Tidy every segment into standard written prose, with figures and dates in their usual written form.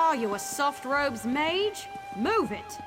are you, a soft robes mage? Move it!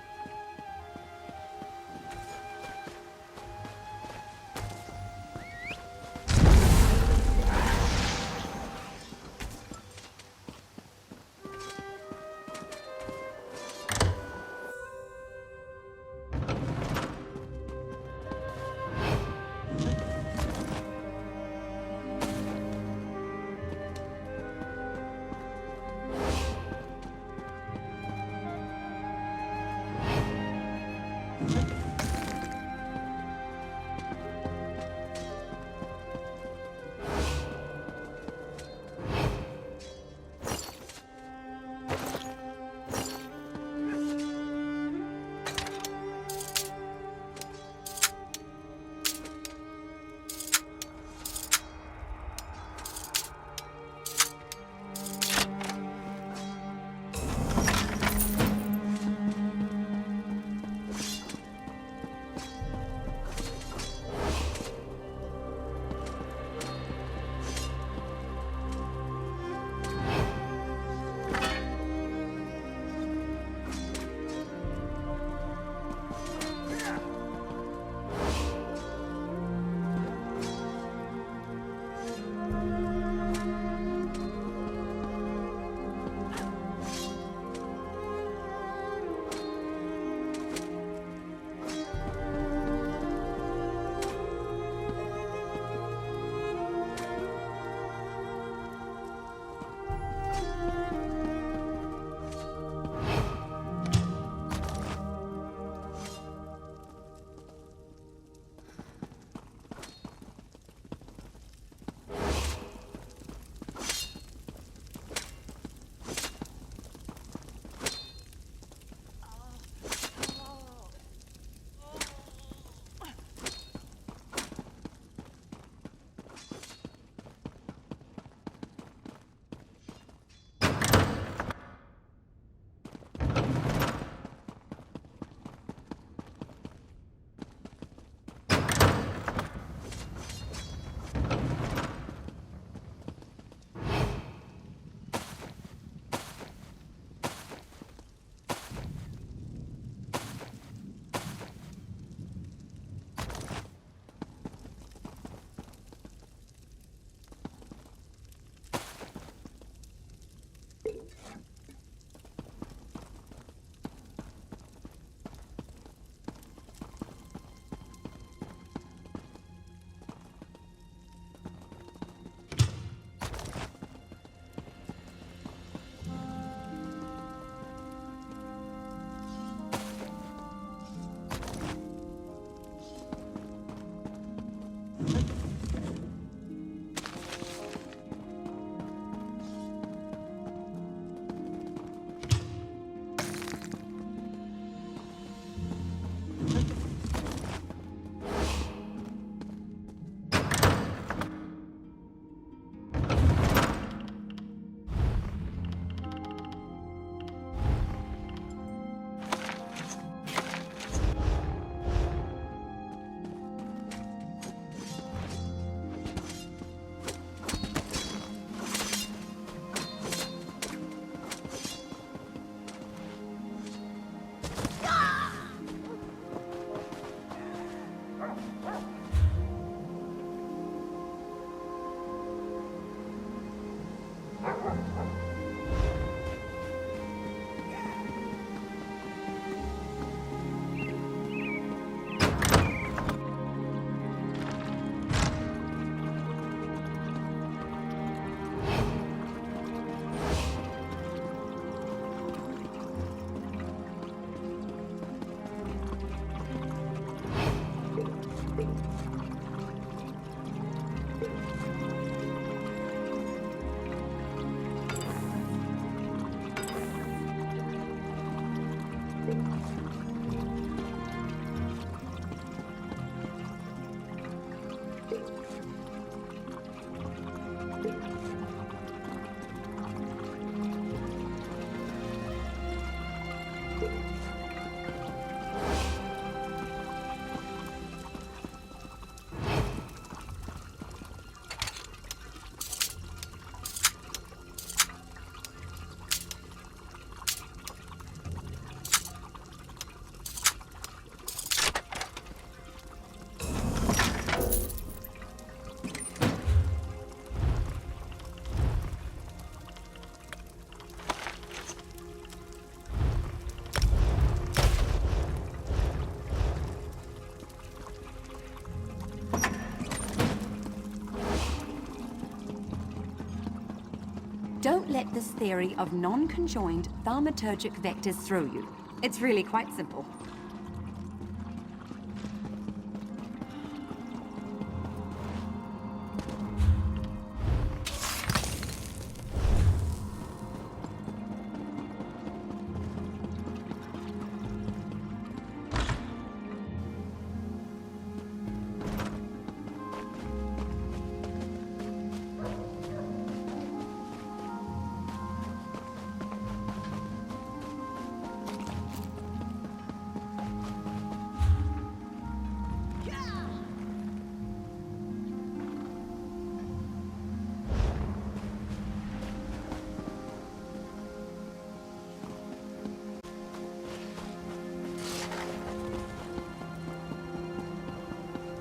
put this theory of non-conjoined thaumaturgic vectors through you. It's really quite simple.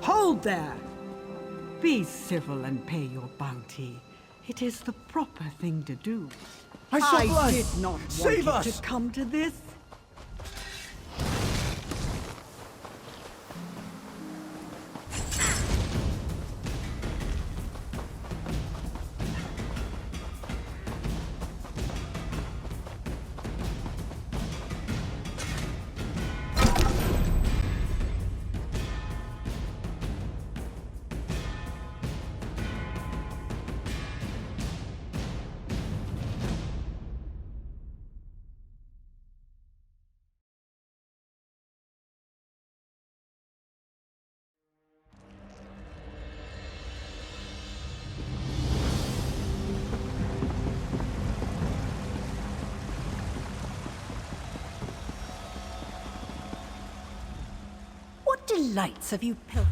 Hold there! Be civil and pay your bounty. It is the proper thing to do. I saw blood! did not Save want it us! to come to this. What delights have you pilfered?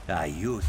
I used.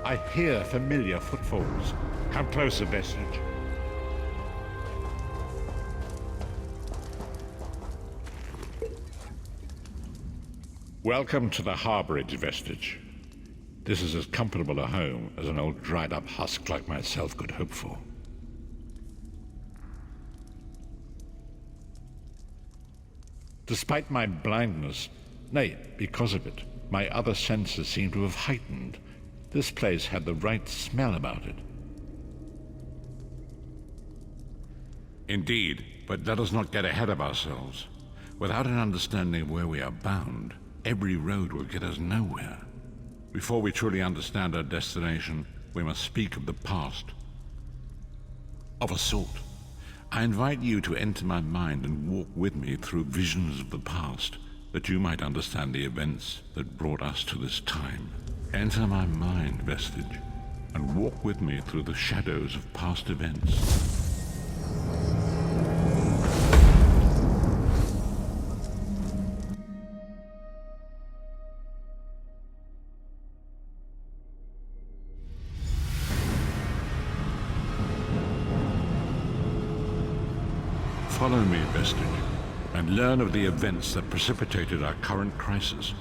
I hear familiar footfalls. Come closer, Vestige. Welcome to the harborage, Vestige. This is as comfortable a home as an old dried-up husk like myself could hope for. Despite my blindness, nay, because of it, my other senses seem to have heightened. This place had the right smell about it. Indeed, but let us not get ahead of ourselves. Without an understanding of where we are bound, every road will get us nowhere. Before we truly understand our destination, we must speak of the past. Of a sort. I invite you to enter my mind and walk with me through visions of the past, that you might understand the events that brought us to this time. Enter my mind, Vestige, and walk with me through the shadows of past events. Follow me, Vestige, and learn of the events that precipitated our current crisis.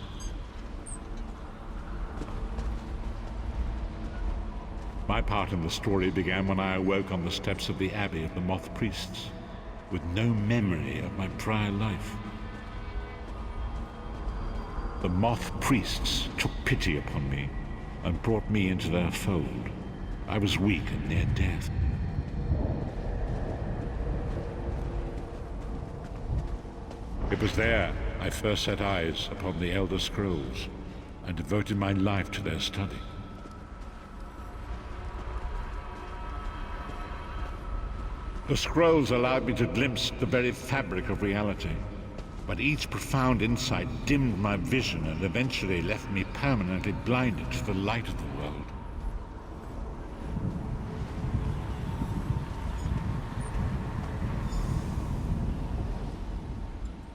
My part in the story began when I awoke on the steps of the Abbey of the Moth Priests, with no memory of my prior life. The Moth Priests took pity upon me and brought me into their fold. I was weak and near death. It was there I first set eyes upon the Elder Scrolls and devoted my life to their study. The scrolls allowed me to glimpse the very fabric of reality, but each profound insight dimmed my vision and eventually left me permanently blinded to the light of the world.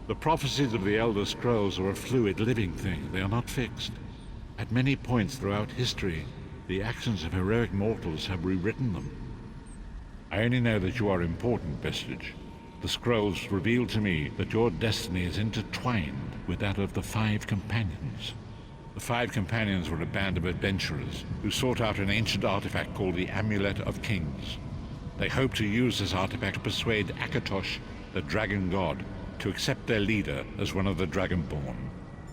The prophecies of the Elder Scrolls are a fluid, living thing. They are not fixed. At many points throughout history, the actions of heroic mortals have rewritten them. I only know that you are important, Vestige. The scrolls reveal to me that your destiny is intertwined with that of the Five Companions. The Five Companions were a band of adventurers who sought out an ancient artifact called the Amulet of Kings. They hoped to use this artifact to persuade Akatosh, the dragon god, to accept their leader as one of the Dragonborn.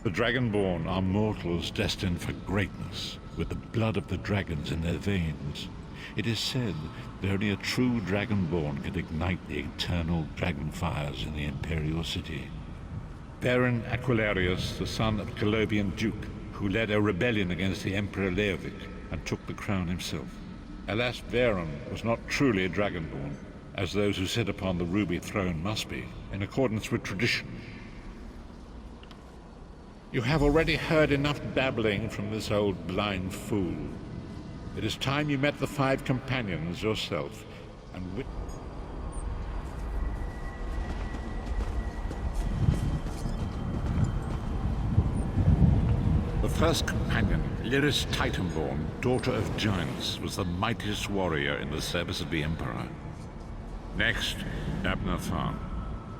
The Dragonborn are mortals destined for greatness, with the blood of the dragons in their veins. It is said that only a true Dragonborn can ignite the eternal dragon fires in the Imperial City. Baron Aquilarius, the son of Colovian Duke, who led a rebellion against the Emperor Leovic and took the crown himself. Alas, Baron was not truly a Dragonborn, as those who sit upon the ruby throne must be, in accordance with tradition. You have already heard enough babbling from this old blind fool. It is time you met the Five Companions yourself, and The first companion, Lyris Titanborn, daughter of giants, was the mightiest warrior in the service of the Emperor. Next, Nabnathan,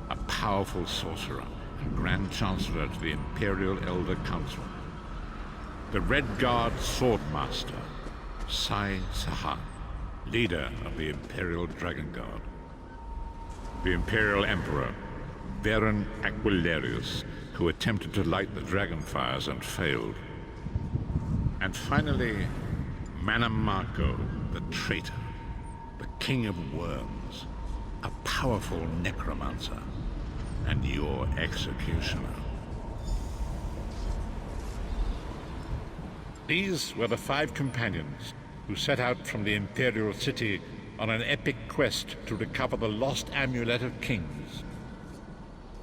a powerful sorcerer and Grand Chancellor to the Imperial Elder Council. The Red Guard Swordmaster, Sai Sahan, leader of the Imperial Dragon Guard. The Imperial Emperor, Baron Aquilarius, who attempted to light the dragon fires and failed. And finally, Manamarco, the traitor, the King of Worms, a powerful necromancer, and your executioner. These were the Five Companions who set out from the Imperial City on an epic quest to recover the lost Amulet of Kings.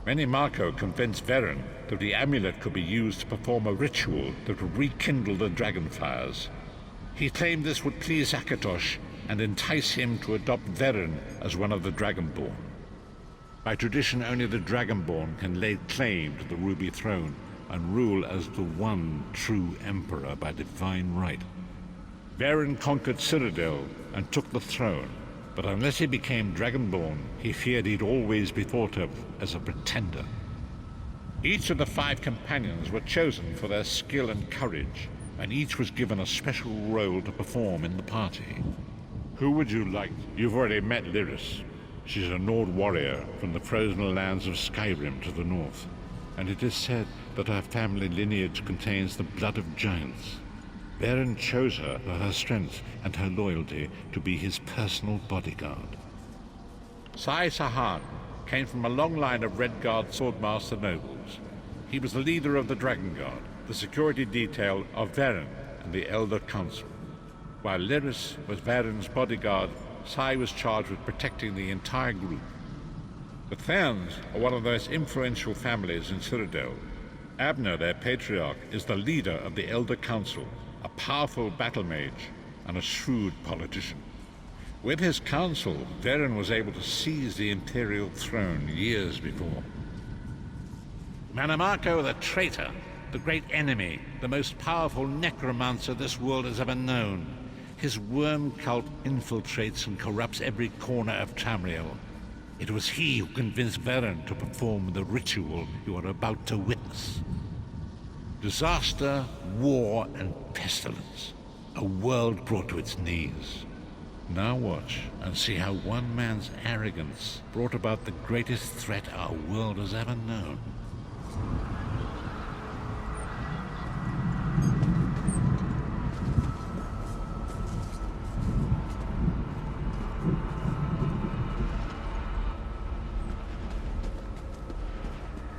Menimarco convinced Veren that the amulet could be used to perform a ritual that would rekindle the dragon fires. He claimed this would please Akatosh and entice him to adopt Veren as one of the Dragonborn. By tradition, only the Dragonborn can lay claim to the Ruby Throne and rule as the one true Emperor by divine right. Varen conquered Cyrodiil and took the throne, but unless he became Dragonborn, he feared he'd always be thought of as a pretender. Each of the 5 companions were chosen for their skill and courage, and each was given a special role to perform in the party. Who would you like? You've already met Lyris. She's a Nord warrior from the frozen lands of Skyrim to the north, and it is said that her family lineage contains the blood of giants. Varen chose her for her strength and her loyalty to be his personal bodyguard. Sai Sahan came from a long line of Redguard swordmaster nobles. He was the leader of the Dragon Guard, the security detail of Varen and the Elder Council. While Lyris was Varen's bodyguard, Sai was charged with protecting the entire group. The Therns are one of the most influential families in Cyrodiil. Abner, their patriarch, is the leader of the Elder Council, a powerful battle mage and a shrewd politician. With his council, Varen was able to seize the Imperial throne years before. Manamako the traitor, the great enemy, the most powerful necromancer this world has ever known. His worm cult infiltrates and corrupts every corner of Tamriel. It was he who convinced Varen to perform the ritual you are about to witness. Disaster, war, and pestilence. A world brought to its knees. Now watch and see how one man's arrogance brought about the greatest threat our world has ever known.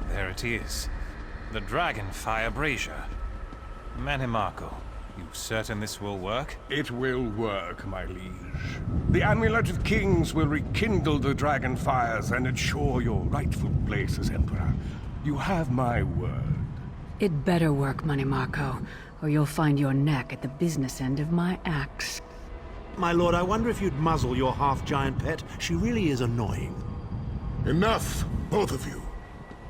There it is. The Dragonfire Brazier. Manamako, you certain this will work? It will work, my liege. The Amulet of Kings will rekindle the dragon fires and ensure your rightful place as Emperor. You have my word. It better work, Manamako, or you'll find your neck at the business end of my axe. My lord, I wonder if you'd muzzle your half-giant pet. She really is annoying. Enough, both of you.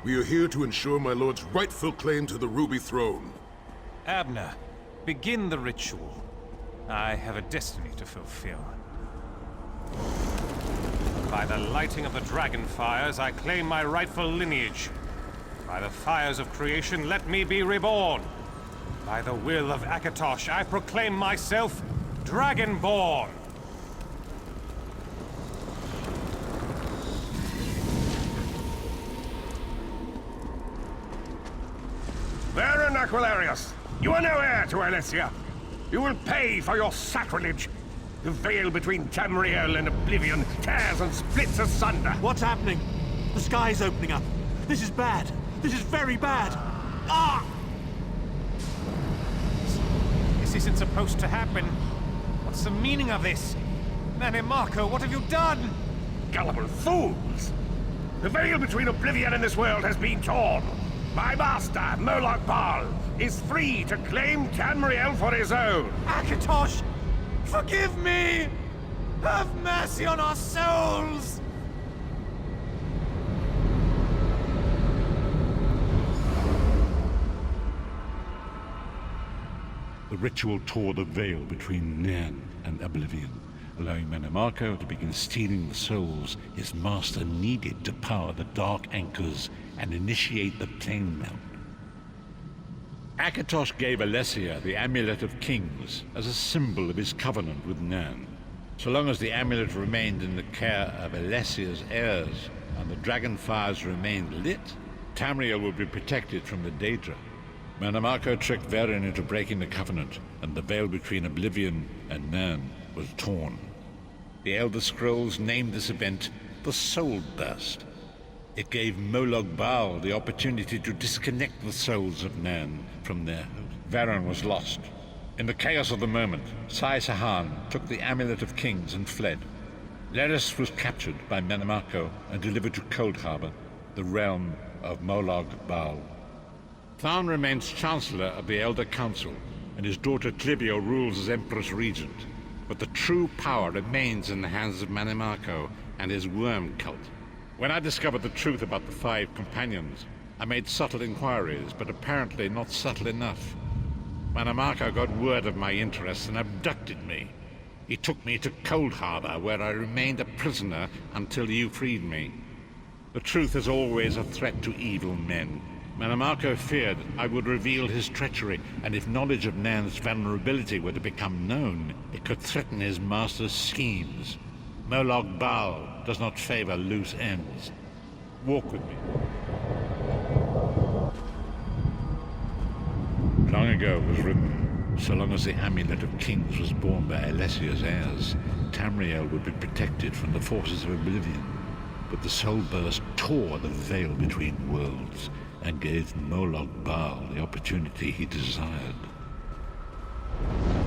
We are here to ensure my lord's rightful claim to the Ruby Throne. Abner, begin the ritual. I have a destiny to fulfill. By the lighting of the dragon fires, I claim my rightful lineage. By the fires of creation, let me be reborn. By the will of Akatosh, I proclaim myself Dragonborn. Varen Aquilarius, you are no heir to Alessia. You will pay for your sacrilege. The veil between Tamriel and Oblivion tears and splits asunder. What's happening? The sky's opening up. This is bad. This is very bad. Ah! This isn't supposed to happen. What's the meaning of this? Manamako, what have you done? Gullible fools! The veil between Oblivion and this world has been torn. My master, Moloch Baal, is free to claim Tamriel for his own. Akatosh, forgive me! Have mercy on our souls! The ritual tore the veil between Nairn and Oblivion, allowing Manamako to begin stealing the souls his master needed to power the dark anchors and initiate the plane melt. Akatosh gave Alessia the Amulet of Kings as a symbol of his covenant with Nairn. So long as the amulet remained in the care of Alessia's heirs and the dragon fires remained lit, Tamriel would be protected from the Daedra. Manamako tricked Varen into breaking the covenant, and the veil between Oblivion and Nairn was torn. The Elder Scrolls named this event the Soul Burst. It gave Moloch Baal the opportunity to disconnect the souls of Nairn from their host. Varen was lost. In the chaos of the moment, Sai Sahan took the Amulet of Kings and fled. Lyris was captured by Manamako and delivered to Cold Harbor, the realm of Moloch Baal. Tharn remains Chancellor of the Elder Council, and his daughter Clibio rules as Empress Regent. But the true power remains in the hands of Manamako and his worm cult. When I discovered the truth about the 5 companions, I made subtle inquiries, but apparently not subtle enough. Manamarco got word of my interests and abducted me. He took me to Cold Harbor, where I remained a prisoner until you freed me. The truth is always a threat to evil men. Manamarco feared I would reveal his treachery, and if knowledge of Nan's vulnerability were to become known, it could threaten his master's schemes. Molog Bal does not favor loose ends. Walk with me. Long ago was written, so long as the Amulet of Kings was borne by Alessia's heirs, Tamriel would be protected from the forces of oblivion. But the soul burst tore the veil between worlds and gave Molog Bal the opportunity he desired.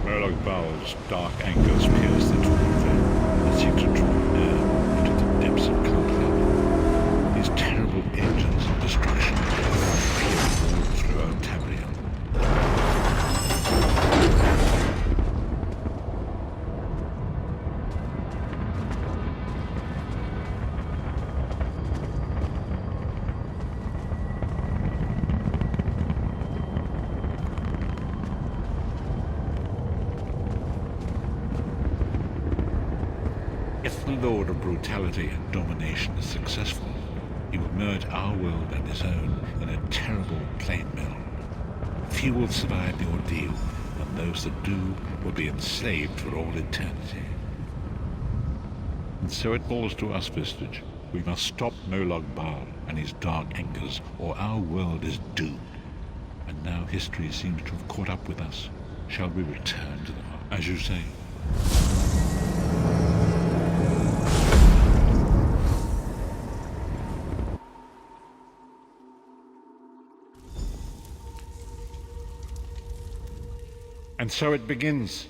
Molog Bal's dark anchors pierced the torn veil and seemed to draw near into the depths of Cold Harbor. These terrible engines of destruction appeared all throughout Tamriel. If the Lord of Brutality and Domination is successful, he will merge our world and his own in a terrible plain meld. Few will survive the ordeal, and those that do will be enslaved for all eternity. And so it falls to us, Vistage. We must stop Molog Bal and his dark anchors, or our world is doomed. And now history seems to have caught up with us. Shall we return to the heart, as you say? And so it begins.